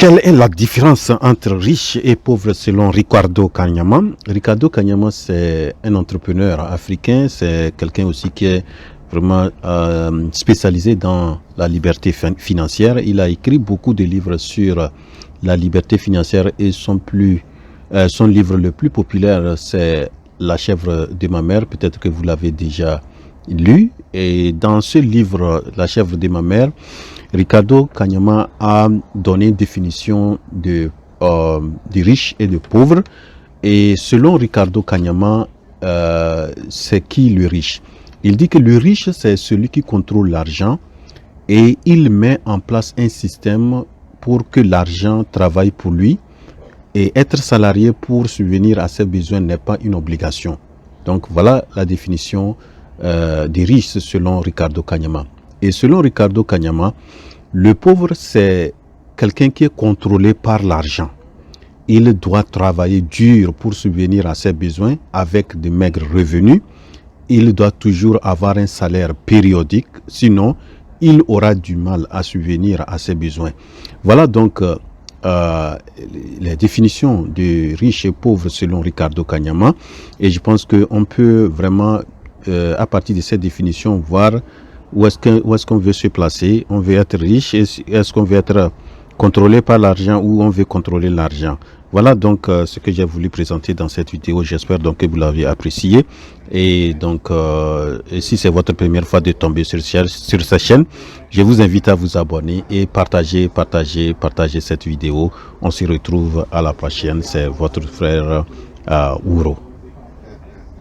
Quelle est la différence entre riche et pauvre selon Ricardo Kanyama? Ricardo Kanyama, c'est un entrepreneur africain, c'est quelqu'un aussi qui est vraiment spécialisé dans la liberté financière. Il a écrit beaucoup de livres sur la liberté financière et son livre le plus populaire, c'est La chèvre de ma mère. Peut-être que vous l'avez déjà lu. Et dans ce livre, La chèvre de ma mère, Ricardo Kanyama a donné une définition de riches et de pauvres. Et selon Ricardo Kanyama, c'est qui le riche? Il dit que le riche, c'est celui qui contrôle l'argent et il met en place un système pour que l'argent travaille pour lui. Et être salarié pour subvenir à ses besoins n'est pas une obligation. Donc voilà la définition des riches selon Ricardo Kanyama. Et selon Ricardo Kanyama, le pauvre, c'est quelqu'un qui est contrôlé par l'argent. Il doit travailler dur pour subvenir à ses besoins avec de maigres revenus. Il doit toujours avoir un salaire périodique, sinon il aura du mal à subvenir à ses besoins. Voilà donc les définitions de riches et pauvres selon Ricardo Kanyama. Et je pense qu'on peut vraiment, à partir de cette définition, voir où est-ce qu'on veut se placer. On veut être riche, est-ce qu'on veut être contrôlé par l'argent ou on veut contrôler l'argent. Voilà donc ce que j'ai voulu présenter dans cette vidéo. J'espère donc que vous l'avez apprécié. Et donc, si c'est votre première fois de tomber sur cette chaîne, je vous invite à vous abonner et partager cette vidéo. On se retrouve à la prochaine. C'est votre frère Ouro.